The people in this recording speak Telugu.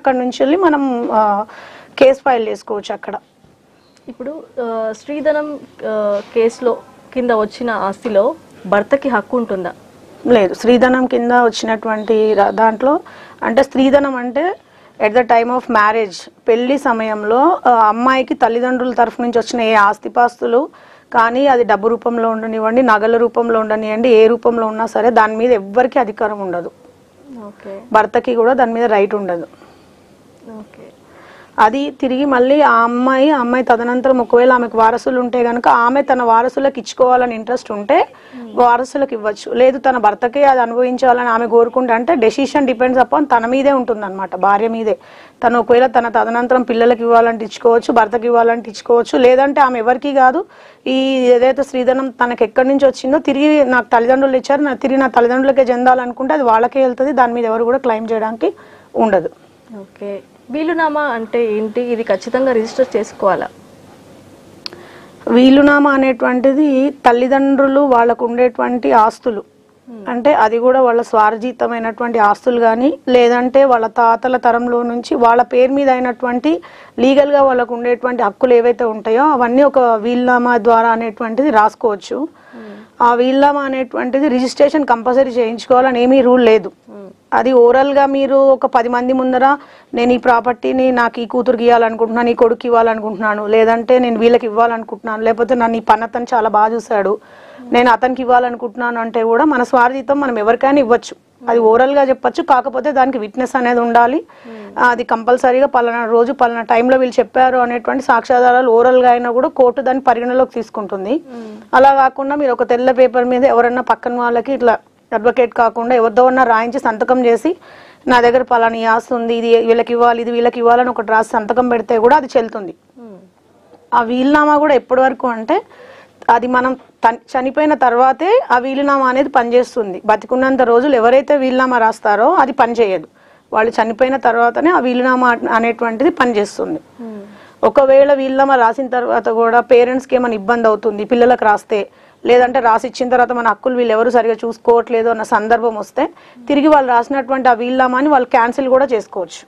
అక్కడి నుంచి వెళ్ళి మనం కేసు ఫైల్ చేసుకోవచ్చు అక్కడ. ఇప్పుడు స్త్రీధనం కేసులో కింద వచ్చిన ఆస్తిలో భర్తకి హక్కు ఉంటుందా? లేదు, స్త్రీధనం కింద వచ్చినటువంటి దాంట్లో అంటే స్త్రీధనం అంటే at the time of marriage, పెళ్లి సమయంలో అమ్మాయికి తల్లిదండ్రుల తరఫు నుంచి వచ్చిన ఏ ఆస్తిపాస్తులు కానీ అది డబ్బు రూపంలో ఉండనివ్వండి, నగల రూపంలో ఉండనివ్వండి, ఏ రూపంలో ఉన్నా సరే దాని మీద ఎవ్వరికి అధికారం ఉండదు. భర్తకి కూడా దాని మీద రైట్ ఉండదు. అది తిరిగి మళ్ళీ ఆ అమ్మాయి తదనంతరం ఒకవేళ ఆమెకు వారసులు ఉంటే కనుక ఆమె తన వారసులకు ఇచ్చుకోవాలని ఇంట్రెస్ట్ ఉంటే వారసులకు ఇవ్వచ్చు. లేదు తన భర్తకే అది అనుభవించాలని ఆమె కోరుకుంటే అంటే డెసిషన్ డిపెండ్స్ అపాన్ తన మీదే ఉంటుందన్నమాట, భార్య మీదే. తను ఒకవేళ తన తదనంతరం పిల్లలకి ఇవ్వాలంటే ఇచ్చుకోవచ్చు, భర్తకి ఇవ్వాలంటే ఇచ్చుకోవచ్చు. లేదంటే ఆమె ఎవరికి కాదు, ఈ ఏదైతే స్త్రీధనం తనకు ఎక్కడి నుంచి వచ్చిందో తిరిగి నాకు తల్లిదండ్రులు ఇచ్చారు, తిరిగి నా తల్లిదండ్రులకే చెందాలనుకుంటే అది వాళ్ళకే వెళ్తుంది. దాని మీద ఎవరు కూడా క్లెయిమ్ చేయడానికి ఉండదు. ఓకే, వీలునామా అంటే ఏంటి? ఇది ఖచ్చితంగా రిజిస్టర్ చేసుకోవాలా? వీలునామా అనేటువంటిది తల్లిదండ్రులు వాళ్ళకు ఉండేటువంటి ఆస్తులు, అంటే అది కూడా వాళ్ళ స్వార్జితమైనటువంటి ఆస్తులు కానీ లేదంటే వాళ్ళ తాతల తరంలో నుంచి వాళ్ళ పేరు మీద అయినటువంటి లీగల్గా వాళ్ళకు ఉండేటువంటి హక్కులు ఏవైతే ఉంటాయో అవన్నీ ఒక వీలునామా ద్వారా అనేటువంటిది రాసుకోవచ్చు. ఆ వీలునామా అనేటువంటిది రిజిస్ట్రేషన్ కంపల్సరీ చేయించుకోవాలని ఏమీ రూల్ లేదు. అది ఓరల్గా మీరు ఒక 10 మంది ముందర నేను ఈ ప్రాపర్టీని నాకు ఈ కూతురుకి ఇవ్వాలనుకుంటున్నాను, ఈ కొడుకు ఇవ్వాలనుకుంటున్నాను, లేదంటే నేను వీళ్ళకి ఇవ్వాలనుకుంటున్నాను, లేకపోతే నన్ను ఈ పని అతను చాలా బాగా చూశాడు నేను అతనికి ఇవ్వాలనుకుంటున్నాను అంటే కూడా మన స్వార్థితం మనం ఎవరికైనా ఇవ్వచ్చు. అది ఓరల్గా చెప్పచ్చు, కాకపోతే దానికి విట్నెస్ అనేది ఉండాలి. అది కంపల్సరీగా పలానా రోజు పలానా టైంలో వీళ్ళు చెప్పారు అనేటువంటి సాక్ష్యాధారాలు ఓరల్గా అయినా కూడా కోర్టు దాన్ని పరిగణలోకి తీసుకుంటుంది. అలా కాకుండా మీరు ఒక తెల్ల పేపర్ మీద ఎవరన్నా పక్కన వాళ్ళకి ఇట్లా అడ్వకేట్ కాకుండా ఎవరిదో ఉన్నా రాయించి సంతకం చేసి నా దగ్గర పలానా ఆస్తి ఉంది, ఇది వీళ్ళకి ఇవ్వాలి, ఇది వీళ్ళకి ఇవ్వాలని ఒకటి రాసి సంతకం పెడితే కూడా అది చెల్లుతుంది. ఆ వీలునామా కూడా ఎప్పటి వరకు అంటే అది మనం చనిపోయిన తర్వాతే ఆ వీలునామా అనేది పనిచేస్తుంది. బతికున్నంత రోజులు ఎవరైతే వీలునామా రాస్తారో అది పనిచేయదు. వాళ్ళు చనిపోయిన తర్వాతనే ఆ వీలునామా అనేటువంటిది పనిచేస్తుంది. ఒకవేళ వీలునామా రాసిన తర్వాత కూడా పేరెంట్స్కి ఏమైనా ఇబ్బంది అవుతుంది పిల్లలకు రాస్తే, లేదంటే రాసి ఇచ్చిన తర్వాత మన హక్కులు వీళ్ళు ఎవరు సరిగా చూసుకోవట్లేదు అన్న సందర్భం వస్తే తిరిగి వాళ్ళు రాసినటువంటి ఆ వీలునామాని వాళ్ళు క్యాన్సిల్ కూడా చేసుకోవచ్చు.